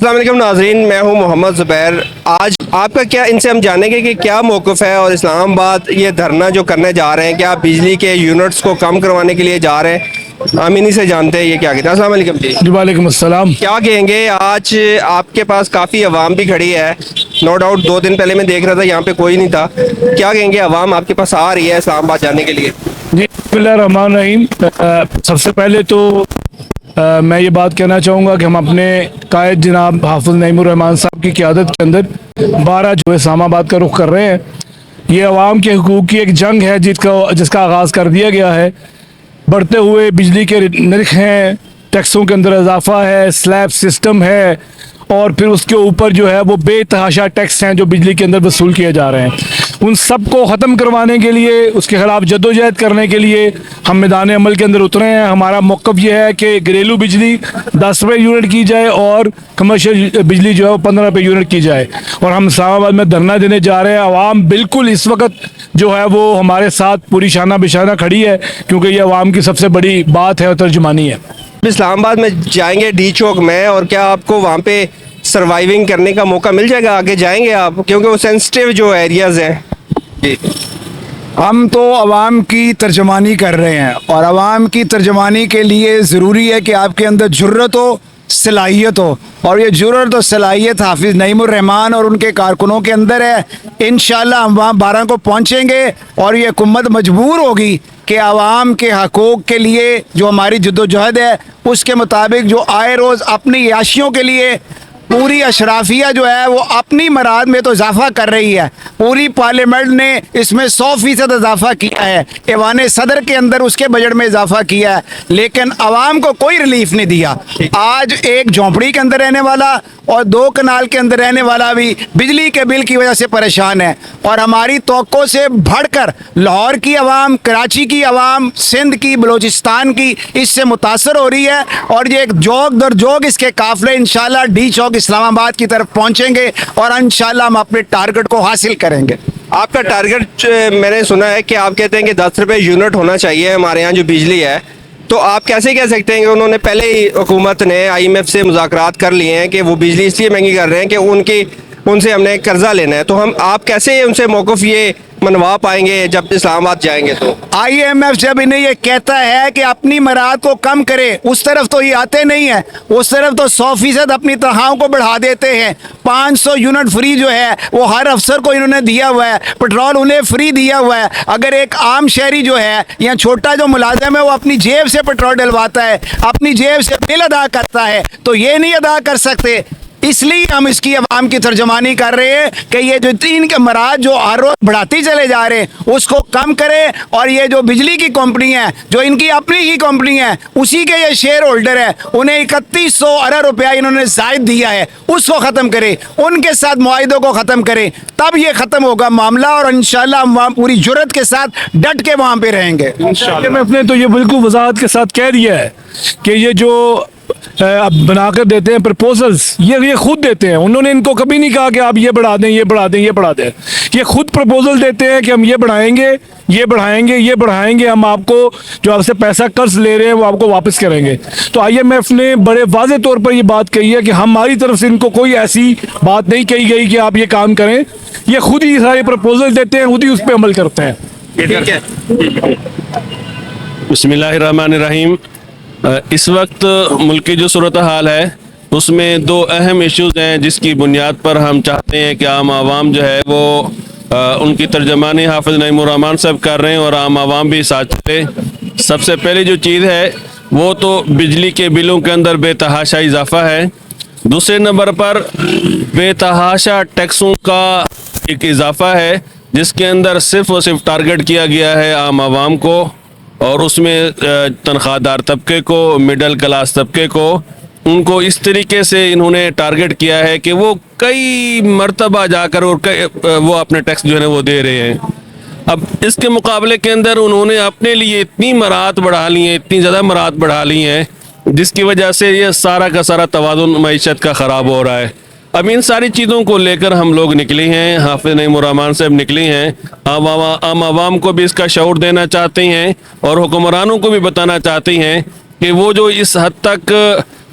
السلام علیکم ناظرین، میں ہوں محمد زبیر۔ آج آپ کا کیا ان سے ہم جانیں گے کہ کیا موقف ہے اور اسلام آباد یہ دھرنا جو کرنے جا رہے ہیں، کیا بجلی کے یونٹس کو کم کروانے کے لیے جا رہے ہیں؟ ہم انہی سے جانتے ہیں یہ کیا کہتے ہیں۔ السلام علیکم جی۔ وعلیکم السلام۔ کیا کہیں گے، آج آپ کے پاس کافی عوام بھی کھڑی ہے، نو ڈاؤٹ 2 دن پہلے میں دیکھ رہا تھا یہاں پہ کوئی نہیں تھا، کیا کہیں گے عوام آپ کے پاس آ رہی ہے اسلام آباد جانے کے لیے؟ جی بسم اللہ الرحمن الرحیم۔ سب سے پہلے تو میں یہ بات کہنا چاہوں گا کہ ہم اپنے قائد جناب حافظ نعیم الرحمان صاحب کی قیادت کے اندر 12 جو اسلام آباد کا رخ کر رہے ہیں۔ یہ عوام کے حقوق کی ایک جنگ ہے جس کا آغاز کر دیا گیا ہے۔ بڑھتے ہوئے بجلی کے نرخ ہیں، ٹیکسوں کے اندر اضافہ ہے، سلیب سسٹم ہے، اور پھر اس کے اوپر جو ہے وہ بے تحاشا ٹیکس ہیں جو بجلی کے اندر وصول کیے جا رہے ہیں۔ ان سب کو ختم کروانے کے لیے، اس کے خلاف جدوجہد کرنے کے لیے ہم میدان عمل کے اندر اترے ہیں۔ ہمارا موقف یہ ہے کہ گھریلو بجلی 10 روپے یونٹ کی جائے اور کمرشل بجلی جو ہے وہ 15 روپے یونٹ کی جائے، اور ہم اسلام آباد میں دھرنا دینے جا رہے ہیں۔ عوام بالکل اس وقت جو ہے وہ ہمارے ساتھ پوری شانہ بشانہ کھڑی ہے، کیونکہ یہ عوام کی سب سے بڑی بات ہے اور ترجمانی ہے۔ اسلام آباد میں جائیں گے ڈی چوک میں، اور کیا آپ کو وہاں پہ سروائیونگ کرنے کا موقع مل جائے گا؟ آگے جائیں گے آپ، کیونکہ وہ سینسٹیو جو ایریاز ہیں؟ جی، ہم تو عوام کی ترجمانی کر رہے ہیں، اور عوام کی ترجمانی کے لیے ضروری ہے کہ آپ کے اندر جرت ہو، صلاحیت ہو، اور یہ جرت اور صلاحیت حافظ نعیم الرحمان اور ان کے کارکنوں کے اندر ہے۔ انشاءاللہ ہم وہاں 12 کو پہنچیں گے، اور یہ حکومت مجبور ہوگی کہ عوام کے حقوق کے لیے جو ہماری جدوجہد ہے اس کے مطابق جو آئے روز اپنی عیاشیوں کے لیے پوری اشرافیہ جو ہے وہ اپنی مراد میں تو اضافہ کر رہی ہے۔ پوری پارلیمنٹ نے اس میں 100% اضافہ کیا ہے، ایوان صدر کے اندر اس کے بجٹ میں اضافہ کیا ہے، لیکن عوام کو کوئی ریلیف نہیں دیا۔ آج ایک جھونپڑی کے اندر رہنے والا اور 2 کنال کے اندر رہنے والا بھی بجلی کے بل کی وجہ سے پریشان ہے، اور ہماری توقع سے بڑھ کر لاہور کی عوام، کراچی کی عوام، سندھ کی، بلوچستان کی اس سے متاثر ہو رہی ہے، اور یہ ایک جوگ در جوگ اس کے قافلے انشاءاللہ ڈی چوک اسلام آباد کی طرف پہنچیں گے، اور انشاءاللہ ہم اپنے ٹارگٹ کو حاصل کریں گے۔ آپ کا ٹارگٹ میں نے سنا ہے کہ آپ کہتے ہیں کہ 10 روپے یونٹ ہونا چاہیے ہمارے یہاں جو بجلی ہے، تو آپ کیسے کہہ سکتے ہیں کہ انہوں نے پہلے ہی حکومت نے IMF سے مذاکرات کر لیے ہیں کہ وہ بجلی اس لیے مہنگی کر رہے ہیں کہ ان سے ہم نے قرضہ لینا ہے، تو آپ کیسے ان سے موقف یہ منوا پائیں گے جب اسلام آباد جائیں گے؟ تو IMF جب انہیں یہ کہتا ہے کہ اپنی مراد کو کم کرے، اس طرف تو یہ آتے نہیں ہیں، اس طرف تو 100% اپنی تنخواہوں کو بڑھا دیتے ہیں۔ 500 یونٹ فری جو ہے وہ ہر افسر کو انہوں نے دیا ہوا ہے، پیٹرول انہیں فری دیا ہوا ہے۔ اگر ایک عام شہری جو ہے یا چھوٹا جو ملازم ہے وہ اپنی جیب سے پیٹرول ڈلواتا ہے، اپنی جیب سے بل ادا کرتا ہے، تو یہ نہیں ادا کر سکتے۔ اس لیے ہم اس کی عوام کی ترجمانی کر رہے ہیں کہ یہ جو ان کے مراد جو ہر روز بڑھاتی چلے جا رہے ہیں اس کو کم کرے، اور یہ جو بجلی کی کمپنی ہے جو ان کی اپنی ہی کمپنی ہے، اسی کے یہ شیئر ہولڈر ہے، انہیں 3100 ارب روپیہ انہوں نے زائد دیا ہے، اس کو ختم کرے، ان کے ساتھ معاہدوں کو ختم کرے، تب یہ ختم ہوگا معاملہ، اور انشاءاللہ ہم وہاں پوری جرت کے ساتھ ڈٹ کے وہاں پہ رہیں گے۔ IMF نے تو یہ بالکل وضاحت کے ساتھ کہہ دیا ہے کہ یہ جو اب بنا کر دیتے ہیں پرپوزلز، یہ خود دیتے ہیں۔ انہوں نے ان کو کبھی نہیں کہا کہ آپ یہ بڑھا دیں، یہ بڑھا دیں، یہ بڑھا دیں۔ یہ خود پرپوزل دیتے ہیں کہ ہم یہ بڑھائیں گے، یہ بڑھائیں گے، یہ بڑھائیں گے، ہم آپ کو جو آپ سے پیسہ قرض لے رہے ہیں وہ آپ کو واپس کریں گے۔ تو IMF نے بڑے واضح طور پر یہ بات کہی ہے کہ ہماری طرف سے ان کو کوئی ایسی بات نہیں کہی گئی کہ آپ یہ کام کریں، یہ خود ہی سارے پرپوزل دیتے ہیں، خود ہی اس پہ عمل کرتے ہیں۔ ٹھیک ہے۔ بسم اللہ الرحمن الرحیم۔ اس وقت ملک کی جو صورتحال ہے اس میں 2 اہم ایشوز ہیں جس کی بنیاد پر ہم چاہتے ہیں کہ عام عوام جو ہے وہ ان کی ترجمانی حافظ نعیم الرحمان صاحب کر رہے ہیں، اور عام عوام بھی ساتھ چلے۔ سب سے پہلی جو چیز ہے وہ تو بجلی کے بلوں کے اندر بے تحاشا اضافہ ہے۔ دوسرے نمبر پر بے تحاشا ٹیکسوں کا ایک اضافہ ہے جس کے اندر صرف اور صرف ٹارگٹ کیا گیا ہے عام عوام کو، اور اس میں تنخواہ دار طبقے کو، مڈل کلاس طبقے کو، ان کو اس طریقے سے انہوں نے ٹارگٹ کیا ہے کہ وہ کئی مرتبہ جا کر وہ اپنے ٹیکس جو ہے وہ دے رہے ہیں۔ اب اس کے مقابلے کے اندر انہوں نے اپنے لیے اتنی مراعات بڑھا لی ہیں، اتنی زیادہ مراعات بڑھا لی ہیں، جس کی وجہ سے یہ سارا کا سارا توازن معیشت کا خراب ہو رہا ہے۔ اب ان ساری چیزوں کو لے کر ہم لوگ نکلے ہیں، حافظ نعیم الرحمان صاحب نکلی ہیں، عام عوام کو بھی اس کا شعور دینا چاہتے ہیں، اور حکمرانوں کو بھی بتانا چاہتے ہیں کہ وہ جو اس حد تک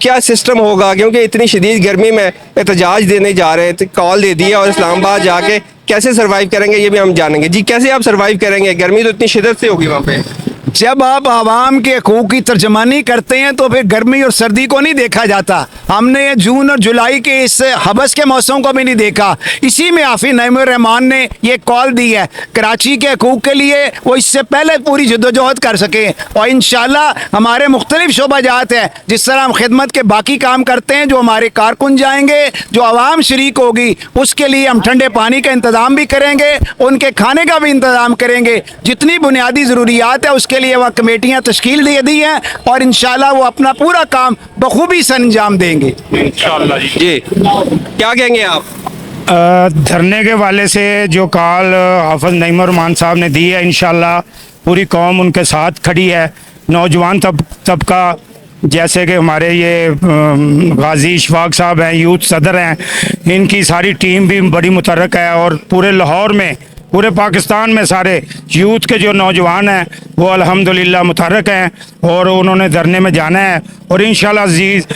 کیا سسٹم ہوگا؟ کیونکہ اتنی شدید گرمی میں احتجاج دینے جا رہے ہیں، کال دے دیا، اور اسلام آباد جا کے کیسے سروائیو کریں گے یہ بھی ہم جانیں گے. جی کیسے آپ سروائیو کریں گے؟ گرمی تو اتنی شدت سے ہوگی وہاں پہ. جب آپ عوام کے حقوق کی ترجمانی کرتے ہیں تو پھر گرمی اور سردی کو نہیں دیکھا جاتا. ہم نے جون اور جولائی کے اس حبس کے موسم کو بھی نہیں دیکھا. اسی میں حافظ نعیم الرحمان نے یہ کال دی ہے کراچی کے حقوق کے لیے وہ اس سے پہلے پوری جدوجہد کر سکیں. اور انشاءاللہ ہمارے مختلف شعبہ جات ہیں جس طرح ہم خدمت کے باقی کام کرتے ہیں، جو ہمارے کارکن جائیں گے، جو عوام شریک ہوگی، اس کے لیے ہم ٹھنڈے پانی کا انتظام بھی کریں گے، ان کے کھانے کا بھی انتظام کریں گے. جتنی بنیادی ضروریات ہے اس کے لیے وہاں کمیٹیاں تشکیل دے دی ہیں اور انشاءاللہ وہ اپنا پورا کام بخوبی سے انجام دیں گے. جی کیا کہیں گے آپ؟ دھرنے کے والے سے جو کال حافظ نعیم الرحمان صاحب نے دی ہے، انشاءاللہ پوری قوم ان کے ساتھ کھڑی ہے. نوجوان طبقہ جیسے کہ ہمارے یہ غازی اشفاق صاحب ہیں، یوتھ صدر ہیں، ان کی ساری ٹیم بھی بڑی متحرک ہے. اور پورے لاہور میں، پورے پاکستان میں سارے یوتھ کے جو نوجوان ہیں وہ الحمدللہ متحرک ہیں اور انہوں نے دھرنے میں جانا ہے. اور انشاءاللہ عزیز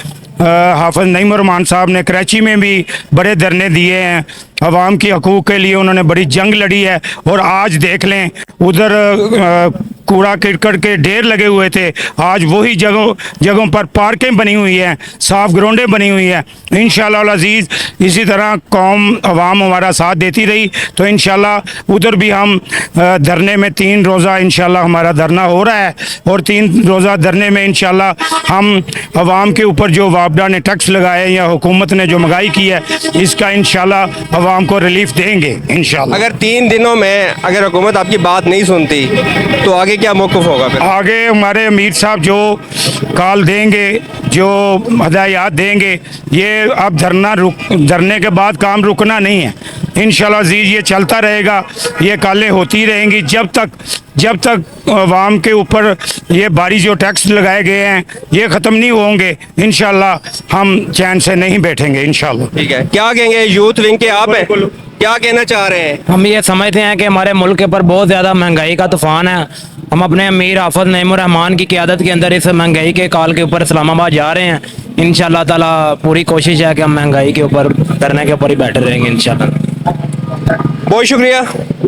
حافظ نعیم الرحمان صاحب نے کراچی میں بھی بڑے دھرنے دیے ہیں، عوام کے حقوق کے لیے انہوں نے بڑی جنگ لڑی ہے. اور آج دیکھ لیں ادھر کوڑا کرکٹ کے ڈھیر لگے ہوئے تھے، آج وہی جگہوں پر پارکیں بنی ہوئی ہیں، صاف گراؤنڈیں بنی ہوئی ہیں. انشاءاللہ العزیز اسی طرح قوم عوام ہمارا ساتھ دیتی رہی تو انشاءاللہ ادھر بھی ہم دھرنے میں 3 روزہ انشاءاللہ ہمارا دھرنا ہو رہا ہے. اور 3 روزہ دھرنے میں انشاءاللہ ہم عوام کے اوپر جو وابڈا نے ٹیکس لگائے یا حکومت نے جو مہنگائی کی ہے اس کا انشاءاللہ عوام کو ریلیف دیں گے انشاءاللہ. اگر 3 دنوں میں اگر حکومت آپ کی بات نہیں سنتی تو آگے کیا موقف ہوگا پھر؟ آگے ہمارے امیر صاحب جو کال دیں گے، جو ہدایات دیں گے، یہ اب دھرنے کے بعد کام رکنا نہیں ہے. انشاءاللہ عزیز یہ چلتا رہے گا، یہ کالیں ہوتی رہیں گی جب تک عوام کے اوپر یہ باری جو ٹیکس لگائے گئے ہیں یہ ختم نہیں ہوں گے. انشاءاللہ ہم چین سے نہیں بیٹھیں گے انشاءاللہ. ٹھیک ہے، کیا کہیں گے یوتھ ونگ کے آپ ہیں، کیا کہنا چاہ رہے ہیں؟ ہم یہ سمجھتے ہیں کہ ہمارے ملک کے اوپر بہت زیادہ مہنگائی کا طوفان ہے. ہم اپنے امیر حافظ نعیم الرحمان کی قیادت کے اندر اس مہنگائی کے کال کے اوپر اسلام آباد جا رہے ہیں. انشاءاللہ تعالیٰ پوری کوشش ہے کہ ہم مہنگائی کے اوپر دھرنے کے اوپر ہی بیٹھے رہیں گے انشاءاللہ. بہت شکریہ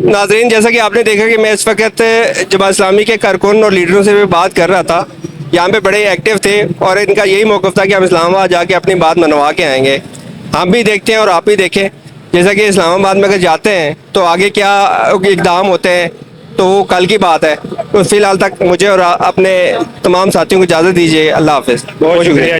ناظرین. جیسا کہ آپ نے دیکھا کہ میں اس وقت جماعت اسلامی کے کارکن اور لیڈروں سے بھی بات کر رہا تھا، یہاں پہ بڑے ایکٹیو تھے اور ان کا یہی موقف تھا کہ ہم اسلام آباد جا کے اپنی بات منوا کے آئیں گے. ہم بھی دیکھتے ہیں اور آپ بھی دیکھیں جیسا کہ اسلام آباد میں اگر جاتے ہیں تو آگے کیا اقدام ہوتے ہیں تو وہ کل کی بات ہے. تو فی الحال تک مجھے اور اپنے تمام ساتھیوں کو اجازت دیجیے. اللہ حافظ. بہت شکریہ.